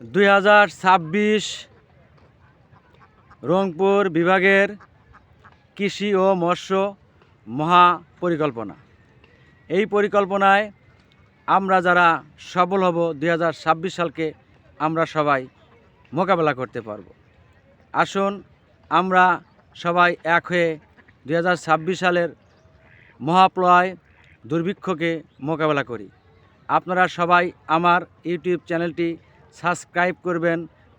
2026 রংপুর বিভাগের কৃষি ও মৎস্য মহাপরিকল্পনা। এই পরিকল্পনায় আমরা যারা সফল হব 2026 সালকে আমরা সবাই মোকাবেলা করতে পারব। আসুন আমরা সবাই এক হয়ে 2026 সালের মহাপ্রলয় দুর্ভিক্ষকে মোকাবেলা করি। আপনারা সবাই আমার ইউটিউব চ্যানেলটি সাবস্ক্রাইব করবেন,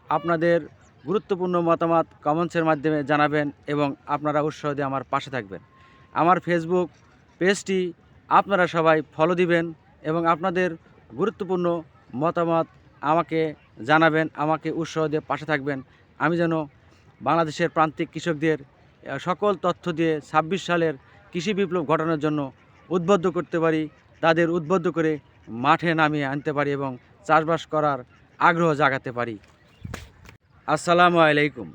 আপনাদের গুরুত্বপূর্ণ মতামত কমেন্টসের মাধ্যমে জানাবেন এবং আপনারা উৎসাহ দিয়ে আমার পাশে থাকবেন। আমার ফেসবুক পেজটি আপনারা সবাই ফলো দিবেন এবং আপনাদের গুরুত্বপূর্ণ মতামত আমাকে জানাবেন, আমাকে উৎসাহ দিয়ে পাশে থাকবেন। আমি যেন বাংলাদেশের প্রান্তিক কৃষকদের সকল তথ্য দিয়ে 26 সালের কৃষি বিপ্লব ঘটানোর জন্য উদ্বুদ্ধ করতে পারি, তাদের উদ্বুদ্ধ করে মাঠে নামিয়ে আনতে পারি এবং চাষবাস করার আগ্রহ জাগাতে পারি। আসসালামু আলাইকুম।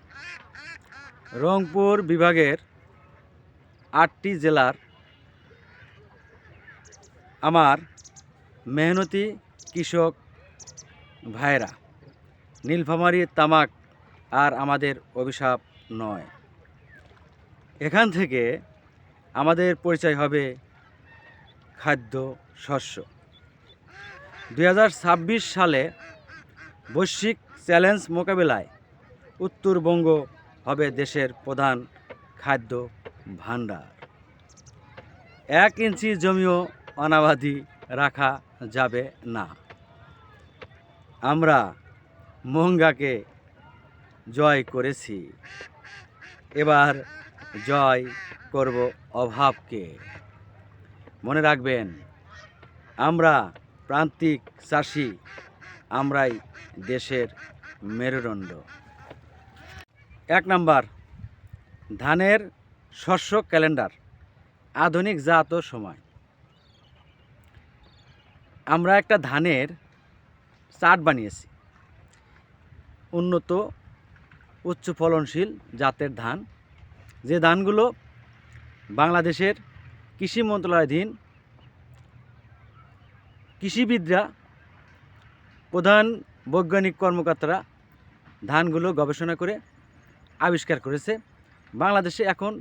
রংপুর বিভাগের 8টি জেলার আমার মেহনতি কৃষক ভাইরা, নীলফামারী তামাক আর আমাদের অভিশাপ নয়। এখান থেকে আমাদের পরিচয় হবে খাদ্য শস্য। 2026 সালে বৈশ্বিক চ্যালেঞ্জ মোকাবেলায় উত্তরবঙ্গ হবে দেশের প্রধান খাদ্য ভাণ্ডার। 1 ইঞ্চি জমিও অনাবাদি রাখা যাবে না। আমরা মহঙ্গাকে জয় করেছি, এবার জয় করব অভাবকে। মনে রাখবেন, আমরা প্রান্তিক চাষি, আমরাই দেশের মেরুদণ্ড। 1 নাম্বার, ধানের শস্য ক্যালেন্ডার, আধুনিক জাত ও সময়। আমরা একটা ধানের চার্ট বানিয়েছি, উন্নত উচ্চ ফলনশীল জাতের ধান, যে ধানগুলো বাংলাদেশের কৃষি মন্ত্রণালয়াধীন কৃষিবিদরা, প্রধান বৈজ্ঞানিক কর্মকর্তারা ধানগুলো গবেষণা করে আবিষ্কার করেছে। বাংলাদেশে এখন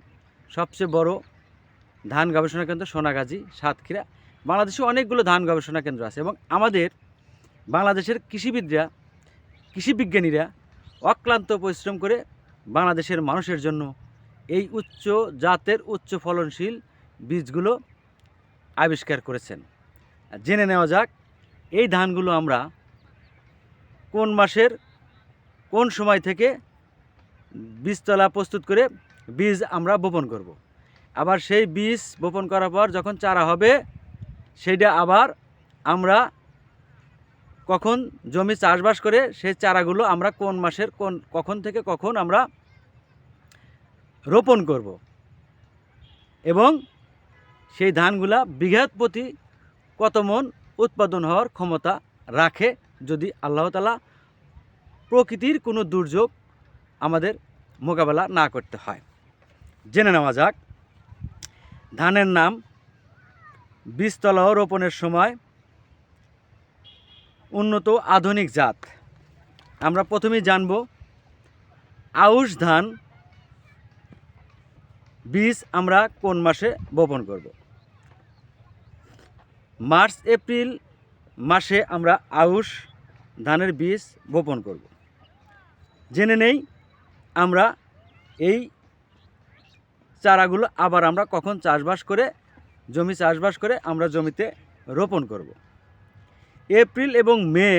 সবচেয়ে বড় ধান গবেষণা কেন্দ্র সোনাগাজী, সাতক্ষীরা। বাংলাদেশে অনেকগুলো ধান গবেষণা কেন্দ্র আছে এবং আমাদের বাংলাদেশের কৃষিবিদরা, কৃষিবিজ্ঞানীরা অক্লান্ত পরিশ্রম করে বাংলাদেশের মানুষের জন্য এই উচ্চ জাতের উচ্চ ফলনশীল বীজগুলো আবিষ্কার করেছেন। জেনে নেওয়া যাক এই ধানগুলো আমরা কোন মাসের কোন সময় থেকে বীজতলা প্রস্তুত করে বীজ আমরা বপন করব। আবার সেই বীজ বপন করার পর যখন চারা হবে, সেইটা আবার আমরা কখন জমি চাষবাস করে সেই চারাগুলো আমরা কোন মাসের কখন থেকে কখন আমরা রোপণ করব এবং সেই ধানগুলা বিঘা প্রতি কত মন উৎপাদন হওয়ার ক্ষমতা রাখে যদি আল্লাহ তাআলা প্রকৃতির কোনো দুর্যোগ আমাদের মোকাবেলা না করতে হয়। জেনে নেওয়া যাক ধানের নাম, বীজতলা ও রোপণের সময়, উন্নত আধুনিক জাত। আমরা প্রথমেই জানব আউশ ধান বীজ আমরা কোন মাসে বপন করব। মার্চ এপ্রিল মাসে আমরা আউশ ধানের বীজ বপন করব। জেনে নেই আমরা এই চারাগুলো আবার আমরা কখন চাষবাস করে জমি চাষবাস করে আমরা জমিতে রোপণ করব। এপ্রিল এবং মে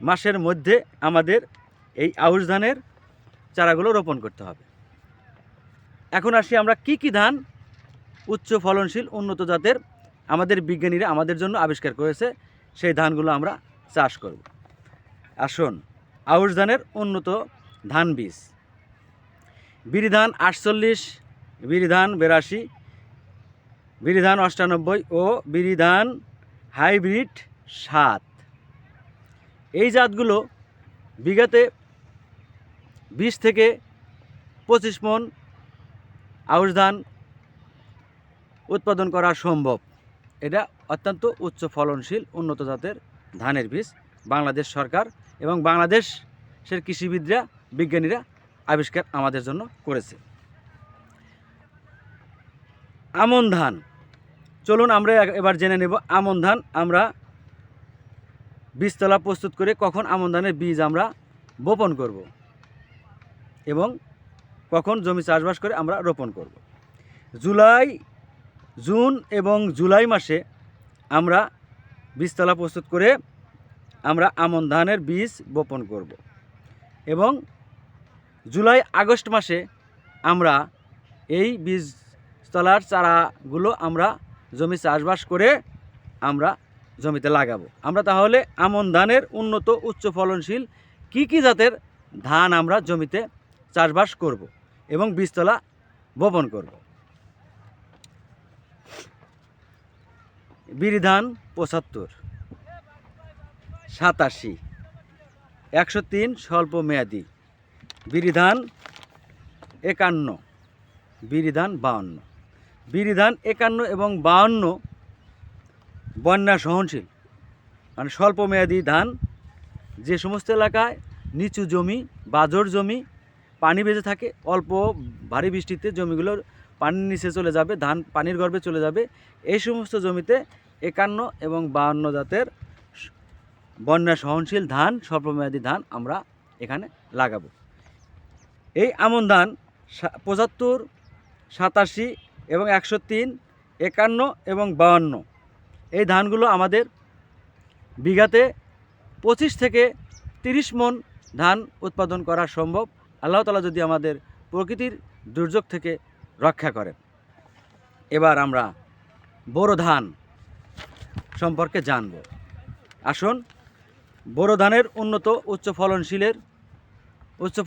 মাসের মধ্যে আমাদের এই আউশ ধানের চারাগুলো রোপণ করতে হবে। এখন আসি আমরা কি কি ধান উচ্চ ফলনশীল উন্নত জাতের আমাদের বিজ্ঞানীরা আমাদের জন্য আবিষ্কার করেছে, সেই ধানগুলো আমরা চাষ করব। আসুন, আউশ ধানের উন্নত ধান বীজ: বিরিধান 48, বিরিধান 82, বিরিধান 98 ও বিরিধান হাইব্রিড 7। এই জাতগুলো বিঘাতে 20 থেকে 25 মন আউশ ধান উৎপাদন করা সম্ভব। এটা অত্যন্ত উচ্চ ফলনশীল উন্নত জাতের ধানের বীজ। বাংলাদেশ সরকার এবং বাংলাদেশের কৃষিবিদরা বিজ্ঞানীরা আবিষ্কার আমাদের জন্য করেছে। আমন ধান, চলুন আমরা এবার জেনে নেব আমন ধান আমরা বীজতলা প্রস্তুত করে কখন আমন ধানের বীজ আমরা বপন করব এবং কখন জমি চাষবাস করে আমরা রোপণ করব। জুন এবং জুলাই মাসে আমরা বীজতলা প্রস্তুত করে আমরা আমন ধানের বীজ বপন করব এবং জুলাই আগস্ট মাসে আমরা এই বীজতলার চারাগুলো আমরা জমি চাষবাস করে আমরা জমিতে লাগাবো। আমরা তাহলে আমন ধানের উন্নত উচ্চ ফলনশীল কী জাতের ধান আমরা জমিতে চাষবাস করব এবং বীজতলা বপন করব। বিরি ধান ৭৫, ৮৭, ১০৩ স্বল্প মেয়াদি, বিরি ধান ৫১, বিরি ধান ৫২। বিরি ধান ৫১ এবং ৫২ বন্যা সহনশীল, মানে স্বল্প মেয়াদি ধান। যে সমস্ত এলাকায় নিচু জমি, বাজর জমি, পানি বেঁচে থাকে, অল্প ভারী বৃষ্টিতে জমিগুলোর পানির নিচে চলে যাবে, ধান পানির গর্ভে চলে যাবে, এই সমস্ত জমিতে ৫১ এবং ৫২ জাতের বন্যা সহনশীল ধান, স্বল্পমেয়াদী ধান আমরা এখানে লাগাবো। এই আমন ধান ৭৫, ৮৭ এবং ১০৩, ৫১ এবং ৫২ এই ধানগুলো আমাদের বিঘাতে ২৫ থেকে ৩০ মণ ধান উৎপাদন করা সম্ভব, আল্লাহ তাআলা যদি আমাদের প্রকৃতির দুর্যোগ থেকে রক্ষা করেন। এবার আমরা বোরো ধান সম্পর্কে জানব। আসুন, বোরো ধানের উন্নত উচ্চ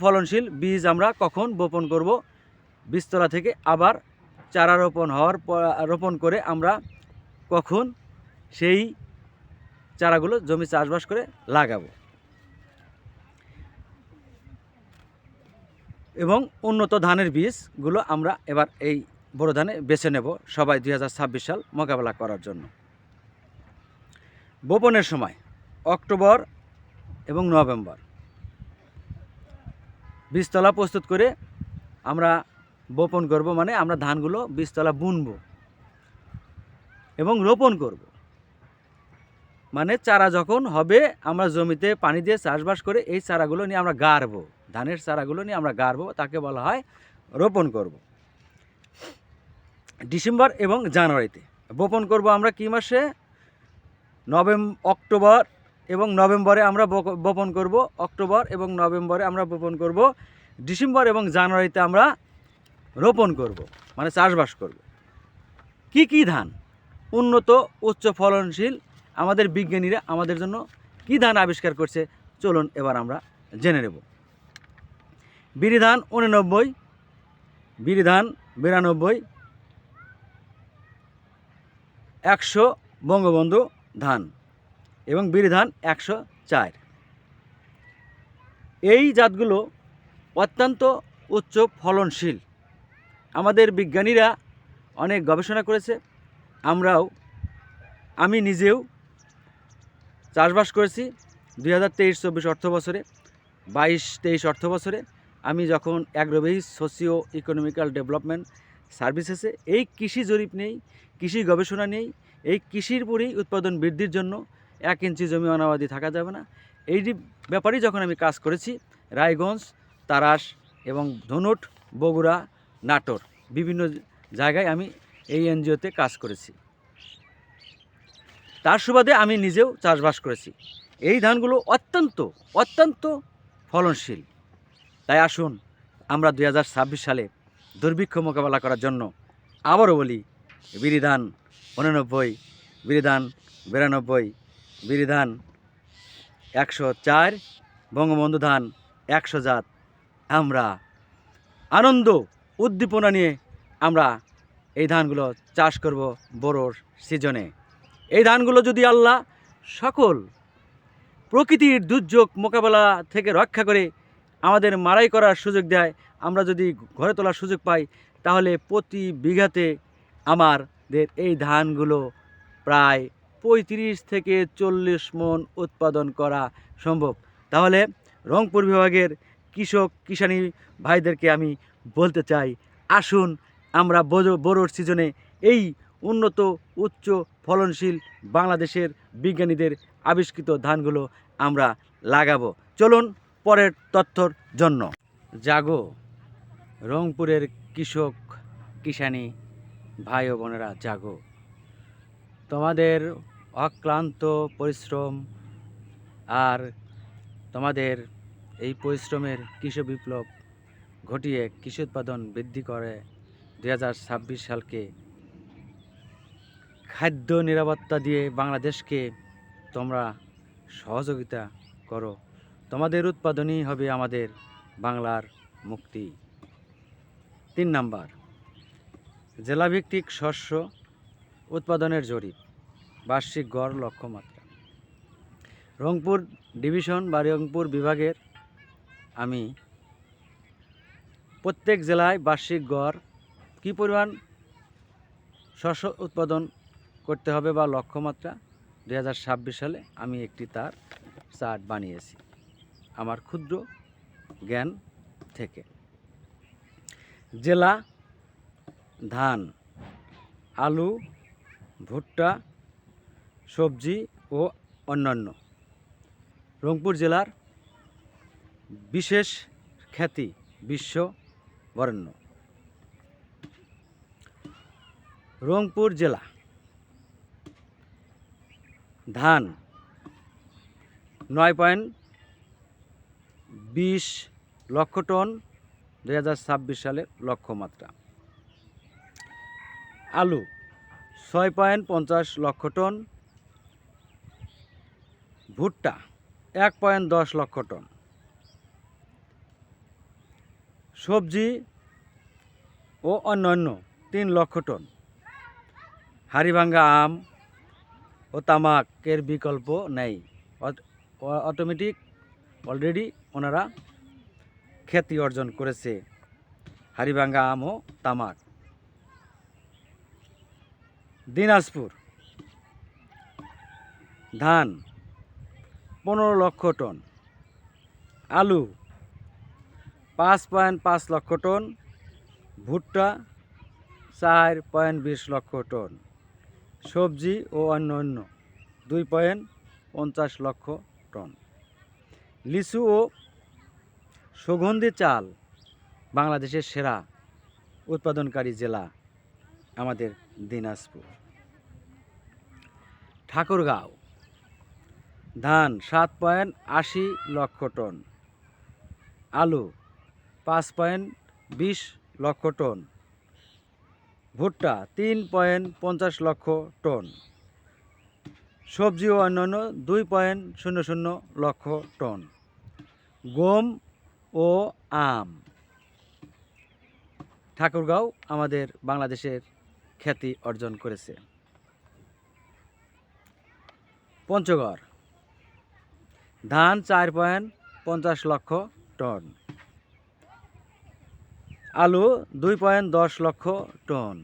ফলনশীল বীজ আমরা কখন বপন করব, বীজতলা থেকে আবার চারা রোপণ করে আমরা কখন সেই চারাগুলো জমি চাষবাস করে লাগাবো এবং উন্নত ধানের বীজগুলো আমরা এবার এই বোরো ধানে বেছে নেব সবাই 2026 সাল মোকাবেলা করার জন্য। বপনের সময় অক্টোবর এবং নভেম্বর বীজতলা প্রস্তুত করে আমরা বপন করব, মানে আমরা ধানগুলো বীজতলা বুনব এবং রোপণ করব। মানে চারা যখন হবে আমরা জমিতে পানি দিয়ে চাষবাস করে এই চারাগুলো নিয়ে আমরা গাড়বো, ধানের চারাগুলো নিয়ে আমরা গাড়বো, তাকে বলা হয় রোপণ করব। ডিসেম্বর এবং জানুয়ারিতে বপন করব আমরা কি মাসে? অক্টোবর এবং নভেম্বরে আমরা বপন করব, অক্টোবর এবং নভেম্বরে আমরা বপন করব, ডিসেম্বর এবং জানুয়ারিতে আমরা রোপণ করব, মানে চাষবাস করব। কি ধান উন্নত উচ্চ ফলনশীল আমাদের বিজ্ঞানীরা আমাদের জন্য কি ধান আবিষ্কার করছে, চলুন এবার আমরা জেনে নেব। বিরি ধান 89, বিরি ধান 92, 100 বঙ্গবন্ধু ধান এবং বিরি ধান 104। এই জাতগুলো অত্যন্ত উচ্চ ফলনশীল। আমাদের বিজ্ঞানীরা অনেক গবেষণা করেছে, আমি নিজেও চাষবাস করেছি 2023-24 অর্থ বছরে, 22-23 অর্থ বছরে। আমি যখন অ্যাগ্রোবেস সোশিও ইকোনমিক্যাল ডেভেলপমেন্ট সার্ভিসেসে এই কৃষি জরিপ নেই, কৃষি গবেষণা নেই, এই কৃষির পরেই উৎপাদন বৃদ্ধির জন্য 1 ইঞ্চি জমি অনাবাদি থাকা যাবে না, এই ব্যাপারেই যখন আমি কাজ করেছি রায়গঞ্জ, তারাস এবং ধনুট, বগুড়া, নাটোর বিভিন্ন জায়গায় আমি এই এনজিওতে কাজ করেছি। তার সুবাদে আমি নিজেও চাষবাস করেছি। এই ধানগুলো অত্যন্ত ফলনশীল। তাই আসুন আমরা 2026 সালে দুর্ভিক্ষ মোকাবেলা করার জন্য আবারও বলি, বিরি ধান 89, বিরি ধান 92, বিরি ধান 104, বঙ্গবন্ধু ধান 100 জাত আমরা আনন্দ উদ্দীপনা নিয়ে আমরা এই ধানগুলো চাষ করব বোরোর সিজনে। এই ধানগুলো যদি আল্লাহ সকল প্রকৃতির দুর্যোগ মোকাবেলা থেকে রক্ষা করে আমাদের মাড়াই করার সুযোগ দেয়, আমরা যদি ঘরে তোলার সুযোগ পাই, তাহলে প্রতি বিঘাতে আমাদের এই ধানগুলো প্রায় 35 থেকে 40 মণ উৎপাদন করা সম্ভব। তাহলে রংপুর বিভাগের কৃষক কিষানি ভাইদেরকে আমি বলতে চাই, আসুন আমরা বোরোর সিজনে এই উন্নত উচ্চ ফলনশীল বাংলাদেশের বিজ্ঞানীদের আবিষ্কৃত ধানগুলো আমরা লাগাবো। চলুন পরের তথ্যর জন্য। জাগো রংপুরের কৃষক কিষানি ভাই ও বোনেরা, জাগো। তোমাদের অক্লান্ত পরিশ্রম আর তোমাদের এই পরিশ্রমের কৃষি বিপ্লব ঘটিয়ে কৃষি উৎপাদন বৃদ্ধি করে 2026 সালকে খাদ্য নিরাপত্তা দিয়ে বাংলাদেশকে তোমরা সহযোগিতা করো। তোমাদের উৎপাদনই হবে আমাদের বাংলার মুক্তি। 3 নাম্বার, জেলাভিত্তিক শস্য উৎপাদনের জরিপ, বার্ষিক গড় লক্ষ্যমাত্রা। রংপুর ডিভিশন বা রংপুর বিভাগের আমি প্রত্যেক জেলায় বার্ষিক গড় কী পরিমাণ শস্য উৎপাদন করতে হবে বা লক্ষ্যমাত্রা 2026 সালে আমি একটি তার চার্ট বানিয়েছি আমার ক্ষুদ্র জ্ঞান থেকে। জেলা: ধান, আলু, ভুট্টা, সবজি ও অন্যান্য। রংপুর জেলার বিশেষ খ্যাতি বিশ্ব বরেণ্য। রংপুর জেলা: ধান 9.20 লক্ষ টন 2026 সালের লক্ষ্যমাত্রা। আলু 6.50 লক্ষ টন। ভুট্টা 1.10 লক্ষ টন। সবজি ও অন্যান্য 3 লক্ষ টন। হাড়িভাঙ্গা আম ও তামাকের বিকল্প নেই, অটোমেটিক অলরেডি ওনারা খ্যাতি অর্জন করেছে হাড়িভাঙ্গা আম ও তামাক। দিনাজপুর: ধান 15 লক্ষ টন। আলু 5.5 লক্ষ টন। ভুট্টা 4.20 লক্ষ টন। সবজি ও অন্যান্য 2.50 লক্ষ টন। লিচু ও সুগন্ধি চাল বাংলাদেশের সেরা উৎপাদনকারী জেলা আমাদের দিনাজপুর। ঠাকুরগাঁও: ধান 7.80 লক্ষ টন। আলু 5.20 লক্ষ টন। ভুট্টা 3.50 লক্ষ টন। সবজি ও অন্যান্য 2.00 লক্ষ টন। গম ও আম। ঠাকুরগাঁও আমাদের বাংলাদেশের খ্যাতি অর্জন করেছে। পঞ্চগড়: ধান 4.50 লক্ষ টন। আলু 2.10 লক্ষ টন।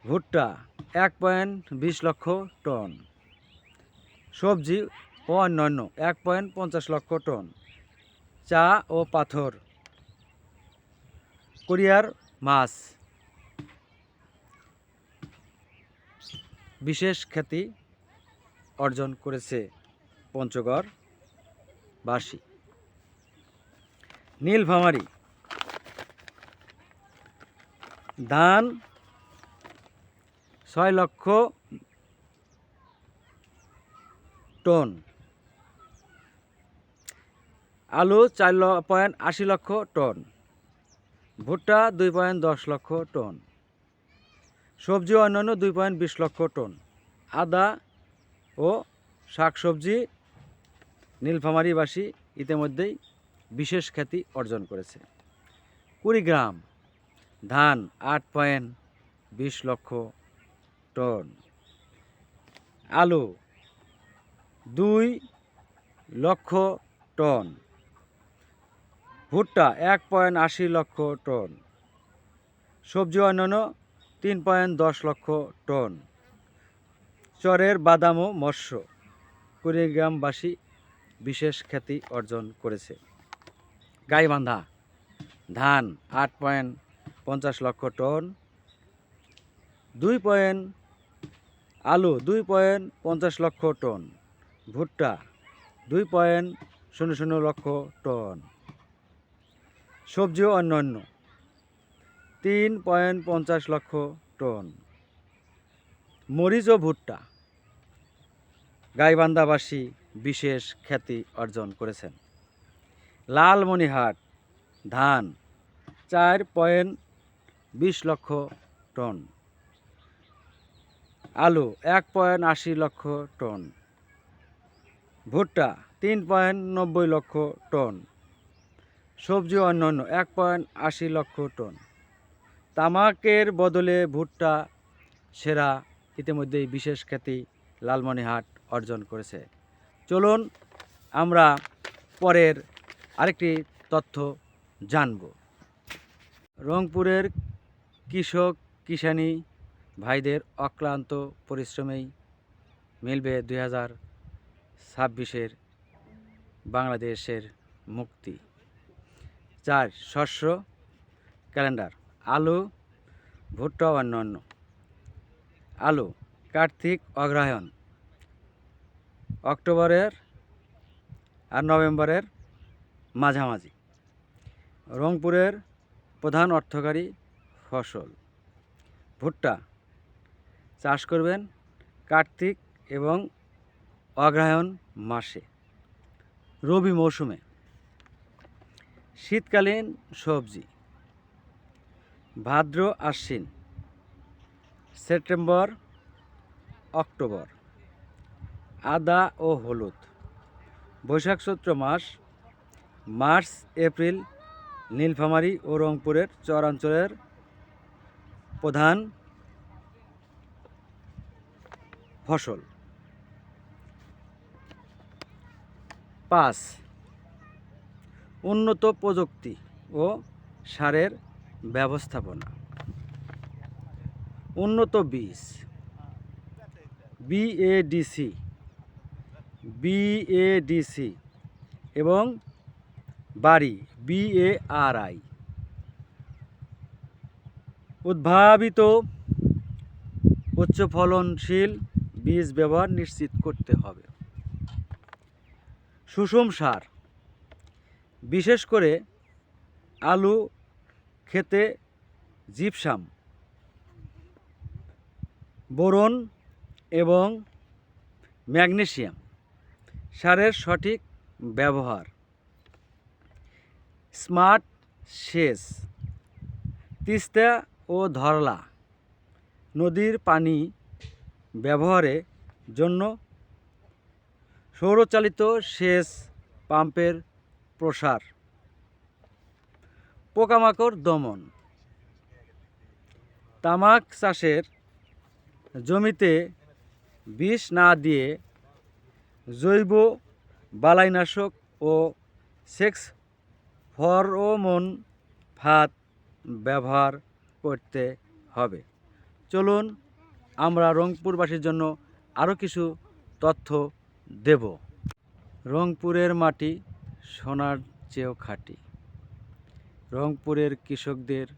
ভুট্টা 1.20 লক্ষ টন। সবজি ও অন্যান্য 1.50 লক্ষ টন। চা ও পাথর কোরিয়ার মাছ বিশেষ খ্যাতি অর্জন করেছে পঞ্চগড়বাসী। নীলফামারী: ধান 6 লক্ষ টন। আলু 4.80 লক্ষ টন। ভুট্টা 2.10 লক্ষ টন। সবজি ও অন্যান্য 2.20 লক্ষ টন। আদা ও শাকসবজি নীলফামারীবাসী ইতিমধ্যেই বিশেষ খ্যাতি অর্জন করেছে। কুড়িগ্রাম: ধান 8.20 লক্ষ টন। আলু 2 লক্ষ টন। ভুট্টা 1.80 লক্ষ টন। সবজি অন্যান্য 3.10 লক্ষ টন। চরের বাদাম ও মৎস্য কুড়িগ্রামবাসী বিশেষ খ্যাতি অর্জন করেছে। গাইবান্ধা ধান 8.50 লক্ষ টন, আলু 2.50 লক্ষ টন, ভুট্টা 2.00 লক্ষ টন, সবজি ও অন্যান্য 3.50 লক্ষ টন, মরিচ ও ভুট্টা গাইবান্ধাবাসী বিশেষ খ্যাতি অর্জন করেছেন। লালমনিরহাট ধান 4.20 লক্ষ টন, আলু 1.80 লক্ষ টন, ভুট্টা 3.90 লক্ষ টন, সবজি অন্যান্য 1.80 লক্ষ টন। তামাকের বদলে ভুট্টা সেরা ইতিমধ্যেই বিশেষ খ্যাতি লালমনিরহাট অর্জন করেছে। চলুন আমরা পরের আরেকটি তথ্য জানব। রংপুরের কৃষক কিষানি ভাইদের অক্লান্ত পরিশ্রমেই মিলবে 2026-এর বাংলাদেশের মুক্তি। 4 শস্য ক্যালেন্ডার। আলু, ভুট্টা ও অন্যান্য। আলু কার্তিক অগ্রহায়ণ, অক্টোবরের আর নভেম্বরের মাঝামাঝি। রংপুরের প্রধান অর্থকারী ফসল। ভুট্টা চাষ করবেন কার্তিক এবং অগ্রহায়ণ মাসে, রবি মৌসুমে। শীতকালীন সবজি ভাদ্র আশ্বিন, সেপ্টেম্বর অক্টোবর। আদা ও হলুদ বৈশাখ চৈত্র মাস, মার্চ এপ্রিল নীলফামারী ও রংপুরের চরাঞ্চলের প্রধান ফসল। 5 উন্নত প্রযুক্তি ও সারের ব্যবস্থাপনা। উন্নত বীজ বিএডিসি এবং বাড়ি BARI। উদ্ভাবিত উচ্চ ফলনশীল বীজ ব্যবহার নিশ্চিত করতে হবে। সুষম সার, বিশেষ করে আলু খেতে জিপসাম, বোরন এবং ম্যাগনেসিয়াম সারের সঠিক ব্যবহার। স্মার্ট সেচ, তিস্তা ও ধরলা নদীর পানি ব্যবহারের জন্য সৌরচালিত সেচ পাম্পের প্রসার। পোকামাকড় দমন, তামাক চাষের জমিতে বিষ না দিয়ে জৈব বালাইনাশক ও সেক্স ফরোমন ফাঁদ ব্যবহার করতে হবে। চলুন আমরা রংপুরবাসীর জন্য আরও কিছু তথ্য দেব। রংপুরের মাটি সোনার চেয়েও খাঁটি। রংপুরের কৃষকদের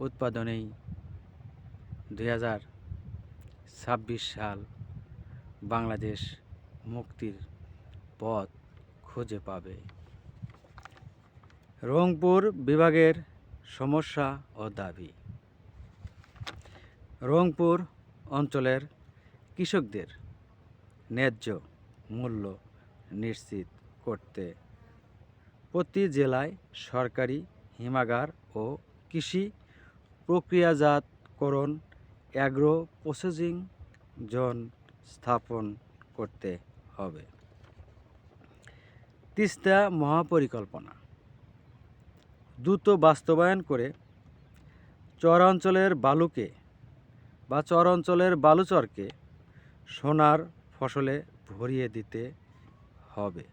উৎপাদনেই 2026 সাল বাংলাদেশ মুক্তির পথ খুঁজে পাবে। রংপুর বিভাগের সমস্যা ও দাবি। রংপুর অঞ্চলের কৃষকদের ন্যায্য মূল্য নিশ্চিত করতে প্রতি জেলায় সরকারি হিমাগার ও কৃষি প্রক্রিয়াজাতকরণ অ্যাগ্রো প্রসেসিং জোন স্থাপন করতে হবে। তিস্তা মহাপরিকল্পনা দ্রুত বাস্তবায়ন করে চরাঞ্চলের বালুচরকে সোনার ফসলে ভরিয়ে দিতে হবে।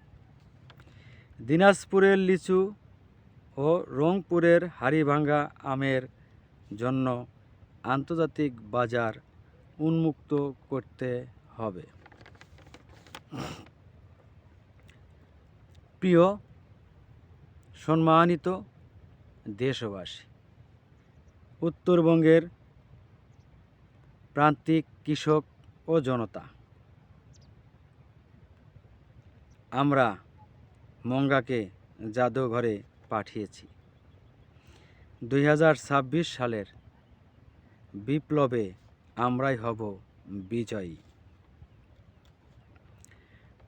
দিনাজপুরের লিচু ও রংপুরের হাড়িভাঙ্গা আমের জন্য আন্তর্জাতিক বাজার উন্মুক্ত করতে হবে। প্রিয় সম্মানিত দেশবাসী, উত্তরবঙ্গের প্রান্তিক কৃষক ও জনতা, আমরা মঙ্গাকে জাদুঘরে পাঠিয়েছি। 2026 সালের বিপ্লবে আমরাই হব বিজয়ী।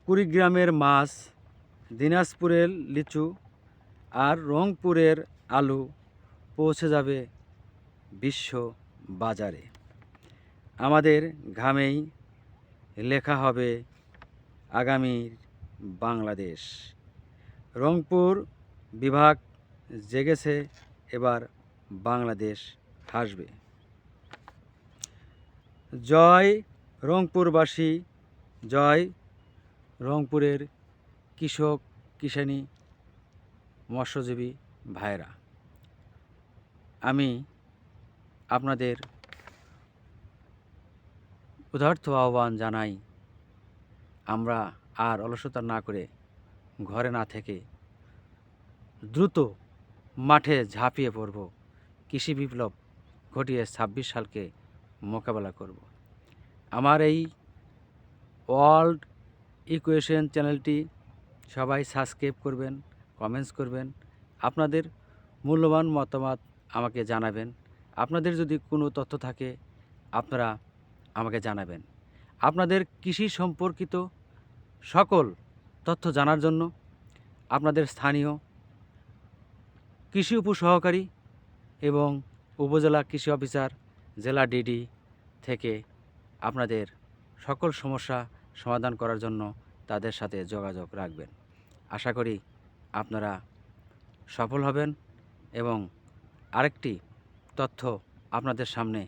কুড়িগ্রামের মাছ, দিনাজপুরের লিচু আর রংপুরের আলু পৌঁছে যাবে বিশ্ব বাজারে। আমাদের ঘামেই লেখা হবে আগামীর বাংলাদেশ। রংপুর বিভাগ জেগেছে, এবার বাংলাদেশ হাসবে। জয় রংপুরবাসী, জয় রংপুরের কৃষক, কিষাণী, মৎস্যজীবী ভাইরা। আমি আপনাদের উদার্থ আহ্বান জানাই, আমরা আর অলসতা না করে ঘরে না থেকে দ্রুত মাঠে ঝাঁপিয়ে পড়ব। কৃষি বিপ্লব ঘটিয়ে 26 সালকে মোকাবেলা করব। আমার এই ওয়ার্ল্ড ইকুয়েশন চ্যানেলটি সবাই সাবস্ক্রাইব করবেন, কমেন্টস করবেন, আপনাদের মূল্যবান মতামত আমাকে জানাবেন। আপনাদের যদি কোনো তথ্য থাকে আপনারা আমাকে জানাবেন। আপনাদের কৃষি সম্পর্কিত সকল তথ্য জানার জন্য আপনাদের স্থানীয় কৃষি উপসহকারী এবং উপজেলা কৃষি অফিসার, জেলা ডিডি থেকে আপনাদের সকল সমস্যা সমাধান করার জন্য তাদের সাথে যোগাযোগ রাখবেন। আশা করি আপনারা সফল হবেন এবং আরেকটি তথ্য আপনাদের সামনে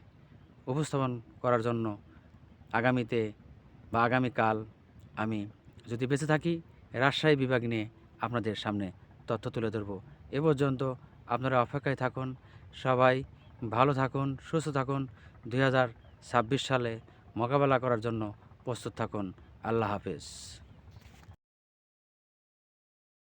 উপস্থাপন করার জন্য আগামীতে বা আগামীকাল আমি যদি বেঁচে থাকি রাজশাহী বিভাগ নিয়ে আপনাদের সামনে তথ্য তুলে ধরব। এ পর্যন্ত আপনারা অপেক্ষায় থাকুন। সবাই ভালো থাকুন, সুস্থ থাকুন। 2026 সালে মোকাবেলা করার জন্য প্রস্তুত থাকুন। আল্লাহ হাফেজ।